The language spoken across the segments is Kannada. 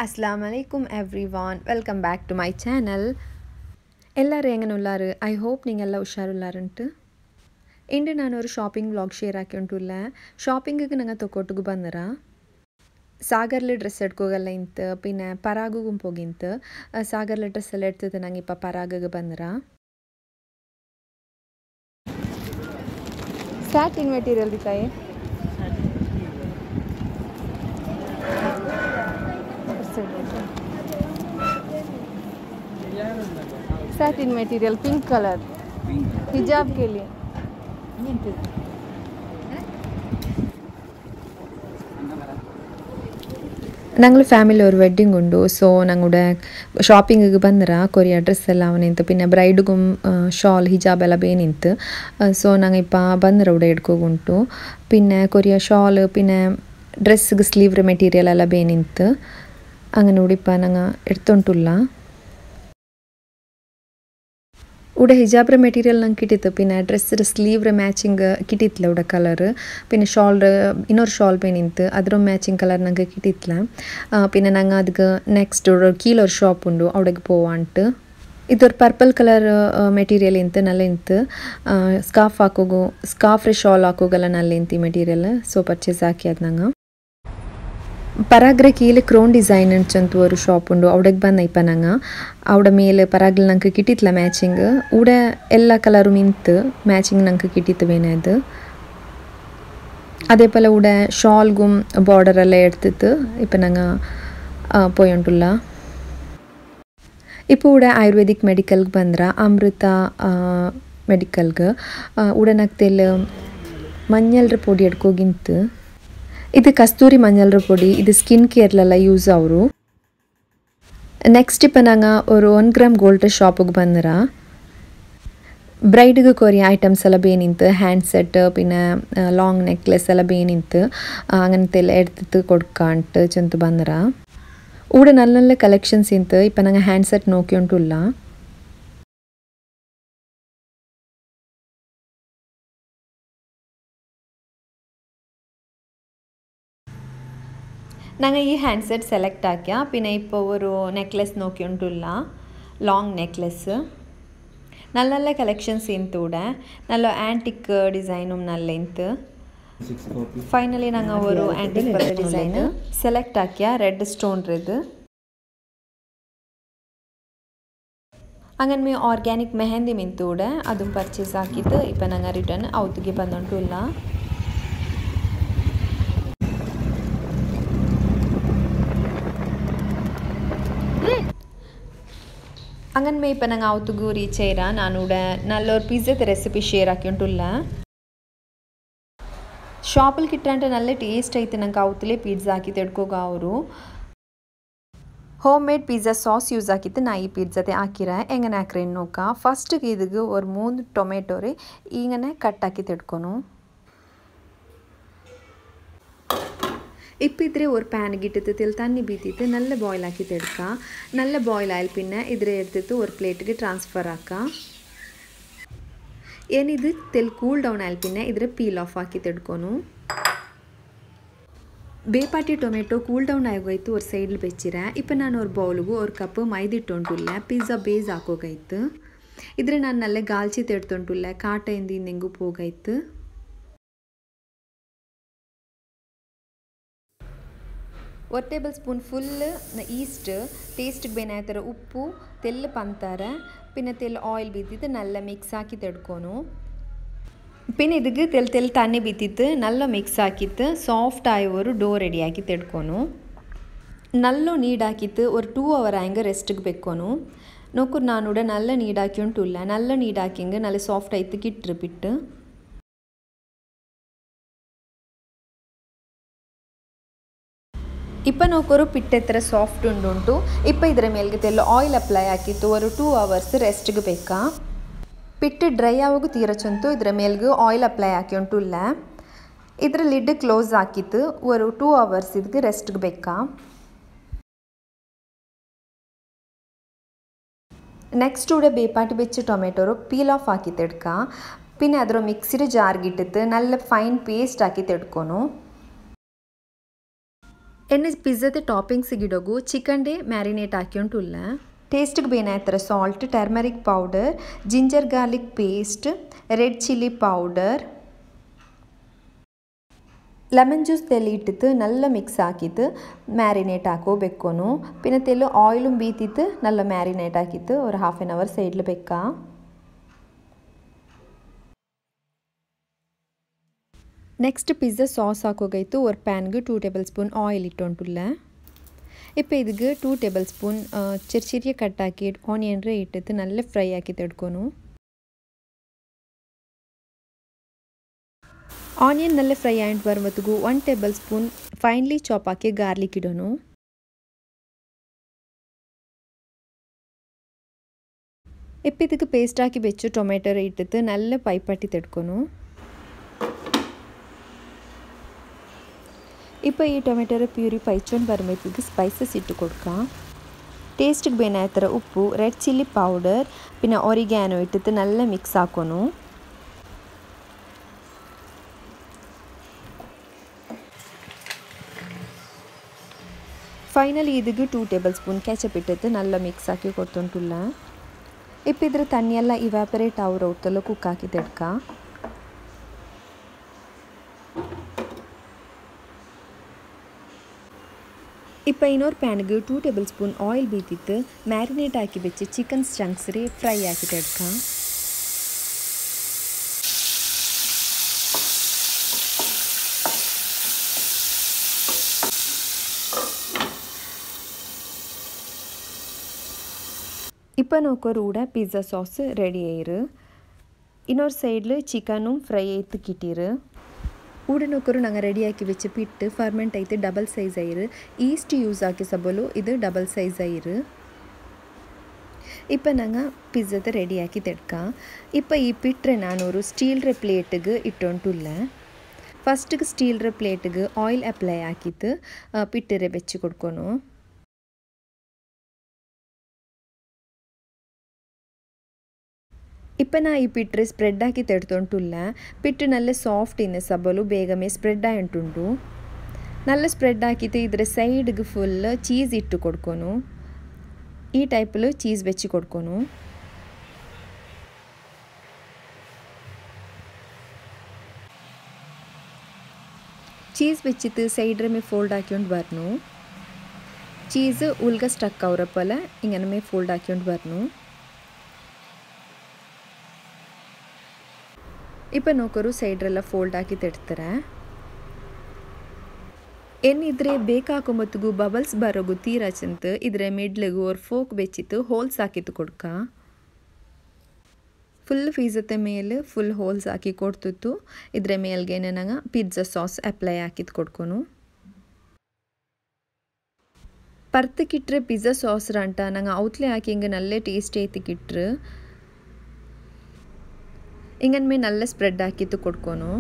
Assalamu alaikum everyone. Welcome back to my channel. ಎಲ್ಲರೂ ಹೆಂಗನುಲ್ಲಾರು? I hope ನೀಂಗೆಲ್ಲ ಹುಷಾರುಲ್ಲಾರಂಟು. ಇಂದು ನಾನು ഒരു ഷോപ്പിംഗ് വ്ളോഗ് ഷെയർ ആക്കിയിട്ടുള്ള ഷോപ്പിംഗിಗೆ ನಂಗೆ ತೊಗೊಟ್ಟಿಗೆ ಬಂದರ ಸಾಗರ್ಲಿ ಡ್ರೆಸ್ ಎಡ್ಕೋಗಲ್ಲ ಇಂತ പിന്നെ ಪರಾಗುಗೂ ಹೋಗಿಂತ ಸಾಗರ್ಲಿ ಡ್ರೆಸ್ ಎಲ್ಲ ಎಡ್ತಿದ್ದೆ ನಂಗೆ ಇಪ್ಪ ಪರಾಗಿಗೆ ಬಂದರ ಸ್ಯಾಟಿನ್ ಮೆಟೀರಿಯಲ್ ದಿಕ್ಕಾಯಿ सैटिन मटेरियल पिंक कलर हिजाब के लिए ഞങ്ങൾ ഫാമിലി ഒരു വെഡ്ഡിംഗ് ഉണ്ട് സോ ഞങ്ങളുടെ ഷോപ്പിംഗിಗೆ ಬಂದರ ಕೊರಿಯ ಡ್ರೆಸ್ ಎಲ್ಲ ಅವನಿಂತ പിന്നെ ಬ್ರೈಡ್ಗೂ ಶಾಲ್ ಹಿಜಾಬ್ ಎಲ್ಲ ಬೇನಿಂತು ಸೊ ഞങ്ങൾ ഇപ്പോൾ ಬಂದರ ഇവിടെ എടുക്കുಗುಂಟು പിന്നെ ಕೊರಿಯ ಶಾಲ್ പിന്നെ ಡ್ರೆಸ್ಗೆ ಸ್ಲೀವ್ ಮೆಟೀರಿಯಲ್ ಎಲ್ಲ ಬೇನಿಂತು അങ്ങനെ ഉടിപ്പ ഞങ്ങൾ എടുത്തുಂಟುಲ್ಲ ഇവിടെ ഹിജാബ്ര മെറ്റീരിയൽ ನಂಗೆ കിട്ടിತ್ತು പിന്നെ ಡ್ರೆಸ್ರ ಸ್ಲೀವ್ರ ಮ್ಯಾಚಿಂಗ್ കിട്ടിയിട്ടില്ല ഇവിടെ കളർ പിന്നെ ഷോൾഡർ ಇನ್ನೊರು ಶಾಲ್ ಬೇನಿಂತು ಅದರ ಮ್ಯಾಚಿಂಗ್ ಕಲರ್ ನಂಗೆ കിട്ടിയിട്ടില്ല പിന്നെ ഞങ്ങൾ ಅದಕ್ಕೆ ನೆಕ್ಸ್ಟ್ ಕೀಲೊರು ಶಾಪ್ ಉಂಡು ಅവിടേക്ക് പോവാಂಟು ಇದೊರು ಪರ್ಪಲ್ ಕಲರ್ ಮೆಟೀರಿಯಲ್ ಇಂತು ನಲ್ಲ ಇಂತು ಸ್ಕಾರ್ಫ್ ಹಾಕೋಗು ಸ್ಕಾರ್ಫ್ ಶಾಲ್ ಹಾಕೋಗಲ್ಲ ನಲ್ಲ ಇಂತು ಈ ಮೆಟೀರಿಯಲ್ ಸೊ ಪರ್ಚೇಸ್ ಹಾಕಿ ಅದು ನಂಗೆ ಪರಾಗ್ರೆ ಕೀಲೆ ಕ್ರೋನ್ ಡಿಸೈನ್ ಅಂಚಂತ ഒരു ഷോപ്പ് ഉണ്ട് അവിടേക്ക് ಬಂದ ഇപ്പം ഞങ്ങൾ അവിടെ മേലെ പരാഗിൽ ഞങ്ങൾക്ക് കിട്ടിയിട്ടില്ല ಮ್ಯಾಚಿಂಗ್ ഇവിടെ എല്ലാ കളറും ಇಂತು ಮ್ಯಾಚಿಂಗ್ ഞങ്ങൾക്ക് കിട്ടിയിട്ട് വേണത് അതേപോലെ ഇവിടെ ഷോൾഗും ബോർഡർ എല്ലാം എടുത്തിട്ട് ഇപ്പം ഞങ്ങൾ പോയിട്ടുള്ള ഇപ്പോൾ ഇവിടെ ആയുർവേദിക് മെഡിക്കಲ್ಗೆ ಬಂದ್ರ ಅಮೃತ ಮೆಡಿಕಲ್ಗೆ ഇവിടെ ನಕ್ತೆಲ್ಲ ಮಂಜಲ್ರ ಪೊಡಿ ಎಡ್ಕೋಗಿಂತು ಇದು ಕಸ್ತೂರಿ ಮಂಜಲ್ರ ಪೊಡಿ ಇದು ಸ್ಕಿನ್ ಕೇರ್ಲೆಲ್ಲ ಯೂಸ್ ಅವರು ನೆಕ್ಸ್ಟ್ ಇപ്പം ನಂಗೆ ഒരു 1 ಗ್ರಾಮ್ ಗೋಲ್ಡ್ ഷോപ്പിಗೆ ಬಂದರ ಬ್ರೈಡ್ಗೆ ಕೊರಿಯ ಐಟಮ್ಸ್ ಎಲ್ಲ ಬೇನಿಂತು ಹ್ಯಾಂಡ್ ಸೆಟ್ പിന്നെ ಲಾಂಗ್ ನೆಕ್ಲೆಸ್ ಎಲ್ಲ ಬೇನಿಂತು അങ്ങനത്തെ ಎಲ್ಲ എടുത്തിട്ട് കൊടുക്കാണ്ട് ചെന്ന് ಬಂದರ ഇവിടെ നല്ല നല്ല കളക്ഷൻസ് ಇಂತು ഇപ്പം ನಂಗೆ ಹ್ಯಾಂಡ್ ಸೆಟ್ നോക്കിയിട്ടുള്ള ഞങ്ങൾ ഈ ഹാൻഡ് സെറ്റ് സെലക്ട് ആക്കിയ പിന്നെ ഇപ്പോൾ ഒരു നെക്ലെസ് നോക്കിയിട്ടുള്ള ലോങ് നെക്ലെസ് നല്ല നല്ല കളക്ഷൻസ് ಇಂತು ഇവിടെ നല്ല ആൻറ്റിക് ഡിസൈനും നല്ല ಇಂತು ಫೈನಲಿ ഞങ്ങൾ ഒരു ആൻറ്റിക് ഡിസൈൻ സെലക്ട് ആക്കിയ റെഡ് സ്റ്റോൺ ഇത് അങ്ങനെ ഓർഗാനിക് മെഹന്തി ಇಂತು ഇവിടെ അതും പർച്ചേസ് ആക്കിയിട്ട് ഇപ്പം ഞങ്ങൾ റിട്ടേൺ ഔത്തിಗೆ ಬಂದಿട്ടുള്ള അങ്ങനെ ഇപ്പം ഞങ്ങൾ ഔത്തുಗೂ ರೀಚ್ ಆಯ್ರ ನಾನು ഇവിടെ നല്ലൊരു പിസ്സത്തെ റെസിപ്പി ഷെയർ ആക്കിയിട്ടുള്ള ഷോപ്പിൽ കിട്ടാണ്ട് നല്ല ടേസ്റ്റ് ആയിട്ട് ഞങ്ങൾക്ക് ഔത്തിലെ പിസ്സ ആക്കി ತೆಡ್ಕೋಗ ಅವರು home made pizza sauce use ಆಕಿತ್ತು ನಾ ಈ ಪಿಜ್ಜಾತೆ ಹಾಕಿರ ಹೆಂಗನೆ ಹಾಕ್ರಿ ನೋಕ ಫಸ್ಟಿಗೆ ಇದಕ್ಕೆ ஒரு 3 ಟೊಮೆಟೊ ರೀ ಈಗನೆ ಕಟ್ ಹಾಕಿ ತೆಡ್ಕೊನು ഇപ്പം ഇതിരെ ഒരു പാനിಗೆ ഇട്ടിട്ട് തിൽ തണ്ണി ബീത്തിട്ട് നല്ല ബോയിൽ ആക്കിയിട്ട് എടുക്കുക നല്ല ബോയിലായാൽ പിന്നെ ഇതിരെ എടുത്തിട്ട് ഒരു പ്ലേറ്റിಗೆ ട്രാൻസ്ഫർ ആക്കുക ಏನಿದು ತೆಲ್ ಕೂಲ್ ಡೌನ್ ಆಯ್ತು പിന്നെ ഇതിരെ ಪೀಲ್ ಆಫ್ ಹಾಕಿയിട്ട് എടുക്കുന്നു ಬೇಪಾಟಿ ಟೊಮೆಟೊ ಕೂಲ್ ಡೌನ್ ಆಗೋಯ್ತು ഒരു ಸೈഡിൽ വെച്ചിರ ഇപ്പം ನಾನು ഒരു ಬೌಲ್ಗೂ ഒരു ಕಪ್ ಮೈದಾ ಇಟ್ಟುಂಟುಲ್ಲ ಪಿಜ್ಜಾ ಬೇಸ್ ಹಾಕೋಗೈತು ಇದ್ರೆ ನಾನು നല്ല ಗಾಲ್ಚಿ ತೆಡ್ತುಂಟುಲ್ಲ ಕಾಟ ಇಂದ ನೆಂಗು ಹೋಗೈತು 1 ಟೇಬಲ್ ಸ್ಪೂನ್ ಫುಲ್ ಈಸ್ಟ್ ಟೇಸ್ಟ್ಗೆ ಬೇನಾಯ್ತರ ಉಪ್ಪು ತೆಲ್ಲು ಪಂತಾರೆ പിന്നെ ತೆಲ್ ಆಯಿಲ್ ಬೀತಿತ್ತು നല്ല ಮಿಕ್ಸ್ ಹಾಕಿ ತೆಡ್ಕೊನು പിന്നെ ಇದಕ್ಕೆ ತೆಲ್ ತಣ್ಣಿ ಬೀತಿತ್ತು നല്ല ಮಿಕ್ಸ್ ಹಾಕಿತ್ತು ಸಾಫ್ಟ್ ಆಗಿ ഒരു ಡೋ ರೆಡಿ ಆಕಿ ತೆಡ್ಕೊನು നല്ല ನೀಡ್ ಹಾಕಿತ್ತು ഒരു 2 ಅವರ್ ಆಯಂಗೆ ರೆಸ್ಟ್ಗೆ ಬೆಕ್ಕೊನು ನೋಕೂರು ನಾನು ഇവിടെ നല്ല ನೀಡ್ ಹಾಕಿ ಉಂಟುಲ್ಲ നല്ല ನೀಡ್ ಹಾಕಿಂಗೆ നല്ല ಸಾಫ್ಟ್ ಆಯ್ತು ಕಿಟ್ರು ಬಿಟ್ಟು ഇപ്പം നോക്കൊരു പിട്ട് എത്ര സോഫ്റ്റ് ഉണ്ടുಂಟು ഇപ്പം ಇದರ ಮೇಲ್ಗೆ ತೆಲ್ಲ ಆಯಿಲ್ ಅಪ್ಲೈ ಹಾಕಿತ್ತು ഒരു 2 ಅವರ್ಸ್ ರೆಸ್ಟ್ಗೆ ಬೇಕಾ പിട്ട് ಡ್ರೈ ಆಗೋಗು ತೀರಚಂತು ಇದರ ಮೇಲ್ಗೆ ಆಯಿಲ್ ಅಪ್ಲೈ ಹಾಕಿ ಉಂಟುಲ್ಲ ಇದರ ಲಿಡ್ ಕ್ಲೋಸ್ ಹಾಕಿತ್ತು ഒരു 2 ಅವರ್ಸ್ ಇದಕ್ಕೆ ರೆಸ್ಟ್ಗೆ ಬೇಕಾ ನೆಕ್ಸ್ಟ್ ഇവിടെ ಬೇಪಾಟಿ വെച്ച് ടൊമാറ്റോ പീൽ ഓഫ് ആക്കി ತೆಡ್ಕ പിന്നെ ಅದರ ಮಿಕ್ಸಿರ ಜಾರ್ಗೆ ಇಟ್ಟಿತ್ತು നല്ല ಫೈನ್ ಪೇಸ್ಟ್ ಹಾಕಿ ತೆಡ್ಕೊನು ಎಣ್ಣೆ ಪಿಜ್ಜಾದ ಟಾಪಿಂಗ್ಸಿಗೆ ಇಡೋಗು ಚಿಕನ್ ಡೇ ಮ್ಯಾರಿನೇಟ್ ಹಾಕ್ಯೊಂಟುಲ್ಲ ಟೇಸ್ಟ್ಗೆ ಬೇನಾಯ್ತರ salt turmeric powder ginger garlic paste red chilli powder lemon juice ತೆಲ್ಲಿ ಇಟ್ಟಿತ್ತು ನಲ್ಲ ಮಿಕ್ಸ್ ಹಾಕಿತ್ತು ಮ್ಯಾರಿನೇಟ್ ಹಾಕೋಬೇಕೋನು ಪಿನ್ನ ತೆಲ್ಲು ಆಯಿಲು ಬೀತಿತ್ತು ನಲ್ಲ ಮ್ಯಾರಿನೇಟ್ ಹಾಕಿತ್ತು ஒரு ಹಾಫ್ ಆನ್ ಅವರ್ ಸೈಡ್ಲು ಬೇಕಾ ನೆಕ್ಸ್ಟ್ ಪಿಜ್ಜಾ ಸಾಸ್ ಹಾಕೋಗೈತು ஒரு ಪ್ಯಾನ್ಗೆ 2 ಟೇಬಲ್ ಸ್ಪೂನ್ ಆಯಿಲ್ ಇಟ್ಟೊಂಟುಲ್ಲ இப்போ இதுக்கு 2 ಟೇಬಲ್ ಸ್ಪೂನ್ ചെറിയ കട്ടാക്കി ഓണിയൻ ഇട്ടിട്ട് നല്ല ഫ്രൈ ആക്കി എടുക്കുന്നു ಆನಿಯನ್ നല്ല ಫ್ರೈ ಆയിട്ട് വരുമ്പോഴത്തേക്ക് 1 ಟೇಬಲ್ ಸ್ಪೂನ್ ಫೈನ್ಲಿ ಚಾಪ್ ಆക്കി ಗಾರ್ಲಿಕ್ ಇಡೋನು ഇപ്പോൾ ಇದಕ್ಕೆ ಪೇಸ್ಟ್ ಆക്കി വെച്ച് ಟೊಮೆಟೊ ಇಟ್ಟಿട്ട് നല്ല ಪೈಪಟ್ಟಿ ತೆಡ್ಕೊನು ഇപ്പോൾ ഈ ടൊമാറ്റോ പ്യൂരി പൈച്ചോണ്ട് വരുമ്പോഴത്തേക്ക് സ്പൈസസ് ഇട്ട് കൊടുക്കാം ടേസ്റ്റിಗೆ ಬೇನಾಯ್ತರ ಉಪ್ಪು ರೆಡ್ ಚಿಲ್ಲಿ ಪೌಡರ್ പിന്നെ ഒറിഗാനോ ഇട്ടിട്ട് നല്ല മിക്സ് ആക്കുന്നു ಫೈನಲಿ ಇದಕ್ಕೆ 2 ಟೇಬಲ್ ಸ್ಪೂನ್ ಕೆಚಪ್ ಇಟ್ಟಿട്ട് നല്ല മിക്സ് ആക്കി കൊടുത്തുണ്ടുള്ള ഇപ്പോൾ ಇದರ ತಣ್ಣಿಯೆಲ್ಲ ಇವಾಪರೇಟ್ ಆವರ ಹೊತ್ತಲ್ಲ ಕುಕ್ ಹಾಕಿ ತೆಡ್ಕ ഇപ്പോൾ ಇನ್ನೊಂದು ಪ್ಯಾನ್ಗೆ 2 ಟೇಬಲ್ ಸ್ಪೂನ್ ಆಯಿಲ್ ಬೀತಿತ್ತು ಮ್ಯಾರಿನೇಟ್ ಹಾಕಿ വെച്ച് ಚಿಕನ್ ಚಂಕ್ಸ್ ಫ್ರೈ ಹಾಕಿಟ್ಟು എടുക്കാം ഇപ്പോൾ നോക്കൊരു കൂടെ പിസ്സ സോസ് റെഡി ആയിரு ಇನ್ನೊಂದು ಸೈಡ್ಲು ಚಿಕನು ಫ್ರೈ ಆಯ್ತು ಕಿಟ್ಟಿರು ಊಡ ನೋಕರು ನಂಗೆ ರೆಡಿಯಾಕಿ വെച്ച് പിട്ട് ಫರ್ಮೆಂಟ್ ಆಯ್ತು ಡಬಲ್ ಸೈಜ್ ಆಯಿರು ಈಸ್ಟ್ ಯೂಸ್ ಆಕಿ ಸಬಲು ಇದು ಡಬಲ್ ಸೈಜ್ ಆಯಿರು இப்போ நாங்கள் ಪಿಜ್ಜಾದ ರೆಡಿಯಾಕಿ ತೆಡ್ಕ இப்போ ಈ ಪಿಟ್ರೆ ನಾನೊರು ಸ್ಟೀಲ್ರ ಪ್ಲೇಟ್ಗೆ ಇಟ್ಟೊಂಟುಲ್ಲ ಫಸ್ಟ್ಗೆ ಸ್ಟೀಲ್ರ ಪ್ಲೇಟ್ಗೆ ಆಯಿಲ್ ಅಪ್ಲೈ ಹಾಕಿತ್ತು ಪಿಟ್ಟರೆ ಬೆಚ್ಚಿ ಕೊಡ್ಕೊನು ഇപ്പോൾ ഞാൻ ഈ പിട്ട് സ്പ്രെഡ് ആക്കി തെടുത്തോണ്ടുള്ള പിട്ട് നല്ല സോഫ്റ്റ് ഇന്ന് സബലു ಬೇಗമേ ಸ್ಪ್ರೆಡ್ ആയിട്ടുണ്ടു നല്ല ಸ್ಪ್ರೆಡ್ ആക്കിയിട്ട് ಇದರ ಸೈಡ್ಗೆ ಫುಲ್ ಚೀಸ್ ಇಟ್ಟು ಕೊಡ್ಕೊನು ಈ ಟೈಪಲ್ಲಿ ಚೀಸ್ ಬೆಚ್ಚಿ ಕೊಡ್ಕೊನು ಚೀಸ್ ಬೆಚ್ಚಿತ್ತು ಸೈಡ್ರ ಮೇ ಫೋಲ್ಡ್ ಹಾಕ್ಕೊಂಡು burn cheese ಉಲ್ಗ stuck ಅವರಪ್ಪಲ್ಲ ಹಿಂಗನ May fold ಹಾಕ್ಕೊಂಡು ಬರ್ನು ഇപ്പോൾ നോക്കൊരു സൈഡെല്ലാം ಫೋಲ್ಡ್ ಹಾಕಿ ತೆಡ್ತಾರೆ ಏನಿದ್ರೆ ಬೇಕಾಕೊಂಬತ್ತಿಗೂ ಬಬಲ್ಸ್ ಬರೋಗು ತೀರಾ ಚಂತ ಇದ್ರೆ ಮಿಡ್ಲಿಗೂ ಅವ್ರ ಫೋಕ್ ಬೆಚ್ಚಿತ್ತು ಹೋಲ್ಸ್ ಹಾಕಿತ್ತು ಕೊಡ್ಕ ಫುಲ್ ಪಿಜ್ಜಾದ ಮೇಲೆ ಫುಲ್ ಹೋಲ್ಸ್ ಹಾಕಿ ಕೊಡ್ತಿತ್ತು ಇದ್ರೆ ಮೇಲ್ಗೆ ನಂಗೆ ಪಿಜ್ಜಾ ಸಾಸ್ ಅಪ್ಲೈ ಹಾಕಿತ್ತು ಕೊಡ್ಕೊನು ಪರ್ತಕ್ಕಿಟ್ರೆ ಪಿಜ್ಜಾ ಸಾಸ್ ರಂಟ ನಂಗೆ ಔತ್ಲೆ ಹಾಕಿ ಹಿಂಗೆ ನಲ್ಲೇ ಟೇಸ್ಟ್ ಐತಿಕ್ಕಿಟ್ರೆ ಇಂಗನ್ ಮೇ നല്ല ಸ್ಪ್ರೆಡ್ ಹಾಕಿತ್ತು ಕೊಡ್ಕೊನು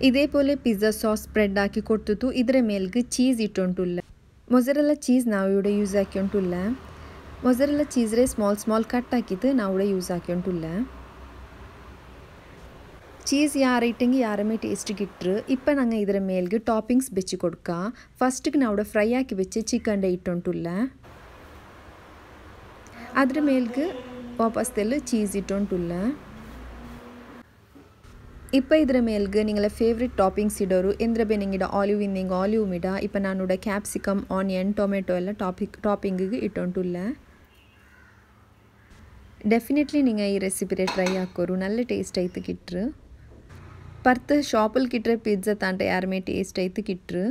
ಇದೇ പോലെ ಪಿಜ್ಜಾ ಸಾಸ್ ಸ್ಪ್ರೆಡ್ ಹಾಕಿ ಕೊಡ್ತಿತ್ತು ಇದರ ಮೇಲ್ಗೆ ಚೀಸ್ ಇಟ್ಟೊಂಟುಲ್ಲ ಮೊಜರೆಲ್ಲ ಚೀಸ್ ನಾವು ഇവിടെ ಯೂಸ್ ಹಾಕ್ಯೊಂಟುಲ್ಲ ಮೊಜರೆಲ್ಲ ಚೀಸ್ ರೇ ಸ್ಮಾಲ್ ಕಟ್ ಹಾಕಿತ್ತು ನಾವು ഇവിടെ ಯೂಸ್ ಹಾಕ್ಯೊಂಟುಲ್ಲ ಚೀಸ್ ಯಾರ ಇಟ್ಟಂಗೆ ಯಾರಮೇ ಟೇಸ್ಟಿಗೆ ಇಟ್ಟರು ಇಪ್ಪ ನಂಗೆ ಇದರ ಮೇಲ್ಗೆ ಟಾಪಿಂಗ್ಸ್ ಬೆಚ್ಚಿ ಕೊಡ್ಕ ಫಸ್ಟ್ಗೆ ನಾವು ഇവിടെ ಫ್ರೈ ಹಾಕಿ വെച്ച് ಚಿಕನ್ ಇಟ್ಟೊಂಟುಲ್ಲ ಅದರ ಮೇಲ್ಗೆ ವಾಪಸ್ ತೆಲ್ಲು ಚೀಸ್ ಇಟ್ಟೊಂಟುಲ್ಲ ഇപ്പോൾ ಇದರ ಮೇಲ್ಗೆ ನಿಂಗಳ ಫೇವ್ರೆಟ್ ಟಾಪಿಂಗ್ಸ್ ಇಡೋರು ಎಂದ್ರೆ ಬೇನಿಂಗಿಡ ಆಲಿವ್ ಇನ್ನಿಂಗ್ ಆಲಿವ್ ಮಿಡ ഇപ്പോൾ ನಾನುಡ ಕ್ಯಾಪ್ಸಿಕಮ್ ಆನಿಯನ್ ಟೊಮೆಟೊ ಎಲ್ಲ ಟಾಪಿಂಗಿಗೆ ಇಟ್ಟೊಂಟುಲ್ಲ ಡೆಫಿನೆಟ್ಲಿ നിങ്ങൾ ಈ ರೆಸಿಪಿ ಟ್ರೈ ಹಾಕೋರು നല്ല ಟೇಸ್ಟ್ ಐತು ಕಿಟ್ರು ಪರ್ತ್ ಶಾಪಲ್ಲಿ ಕಿಟ್ರೆ ಪಿಜ್ಜಾ ತಾಂಟ ಯಾರಮೇ ಟೇಸ್ಟ್ ಐತು ಕಿಟ್ರು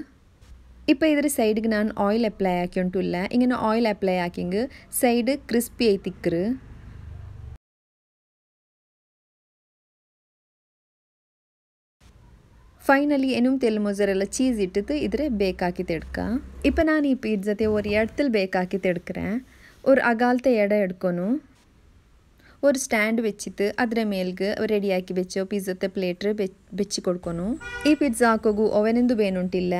ഇപ്പോൾ ಇದರ ಸೈಡ್ಗೆ ನಾನು ಆಯಿಲ್ ಅಪ್ಲೈ ಹಾಕ್ಯೊಂಟುಲ್ಲ ഇങ്ങനെ ಆಯಿಲ್ ಅಪ್ಲೈ ಹಾಕಿಂಗ್ ಸೈಡ್ ಕ್ರಿಸ್ಪಿ ಐತಿಕ್ರು ಫೈನಲಿ ಏನೂ ತೆಲು ಮೊಜರೆಲ್ಲ ಚೀಸ್ ಇಟ್ಟಿತ್ತು ಇದ್ರೆ ಬೇಕಾಕಿ ತೆಡ್ಕ இப்போ ನಾನು ಈ ಪಿಜ್ಜಾತೆ ஒரு இடத்தில் ಬೇಕಾಕಿ ತೆಡ್க்கிறேன் ஒரு அகாலத்தை இடம் எடுக்கணும் ஒரு ಸ್ಟ್ಯಾಂಡ್ വെച്ചിട്ട് ಅದರ ಮೇಲ್ಗೆ ರೆಡಿಯಾಕಿ വെച്ചോ ಪಿಜ್ಜಾತೆ ಪ್ಲೇಟ್ ಬೆಚ್ಚಿ ಕೊಡ್ಕೊನು ಈ ಪಿಜ್ಜಾ ಹಾಕೋಗು ಓವೆನೆಂದು ಬೇನುಂಟಿಲ್ಲ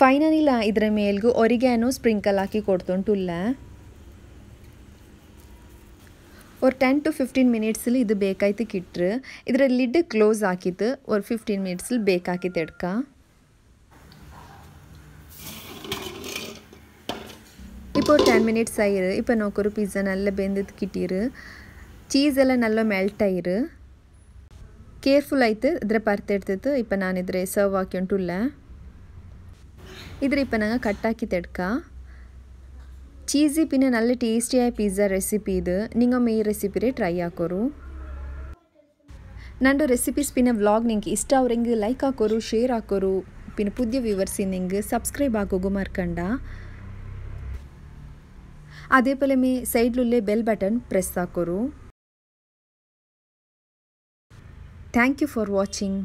ಫೈನಲಿ ಇದರ ಮೇಲ್ಗೆ ಒರಿಗ್ಯಾನೋ ಸ್ಪ್ರಿಂಕಲ್ ಹಾಕಿ ಕೊಡ್ತುಂಟುಲ್ಲ ஒரு 10 to 15 ಮಿನಿಟ್ಸಲ್ಲಿ ಇದು ಬೇಕಾಯ್ತು ಕಿಟ್ರು ಇದರ ಲಿಡ್ ಕ್ಲೋಸ್ ಹಾಕಿತ್ತು ஒரு 15 ಮಿನಿಟ್ಸಲ್ಲಿ ಬೇಕಾಕಿತ್ತು ಎಡ್ಕ ഇപ്പോൾ ഒരു 10 മിനിറ്റ്സ് ആയിரு ഇപ്പോൾ നോക്കൊരു പിസ്സ നല്ല ಬೆಂದಿದ್ದು കിട്ടിയിರು ಚೀಸ್ ಎಲ್ಲ നല്ല ಮೆಲ್ಟ್ ಆಯಿರು ಕೇರ್ಫುಲ್ ಆಯ್ತು ಇದರ ಪರ್ತೆಡ್ತಿತ್ತು ಇಪ್ಪ ನಾನು ಇದ್ರೆ ಸರ್ವ್ ಹಾಕ್ಯೊಂಟುಲ್ಲ ಇದ್ರ ಇಪ್ಪ ನಂಗೆ ಕಟ್ಟಾಕಿ ತೆಡ್ಕ ಚೀಸಿ പിന്നെ നല്ല ടേസ്റ്റിയായ പിസ്സ റെസിപ്പി ഇത് നിങ്ങൊമ്മ ഈ റെസിപ്പിരെ ട്രൈ ആക്കോರು ನಂದು ರೆಸಿಪೀಸ್ പിന്നെ ವ್ಲಾಗ್ ನಿಂಗೆ ಇಷ್ಟ ಅವರೆಂಗೆ ಲೈಕ್ ಹಾಕೋರು ಶೇರ್ ಹಾಕೋರು പിന്നെ പുതിയ വ്യൂവേഴ്സ് നിಂಗೆ സബ്സ്ക്രൈബ് ആക്കുക മറക്കണ്ട അതേപോലെ മേ സൈഡിലുള്ള ಬೆಲ್ ಬಟನ್ ಪ್ರೆಸ್ ಹಾಕೋರು ಥ್ಯಾಂಕ್ ಯು ಫಾರ್ ವಾಚಿಂಗ್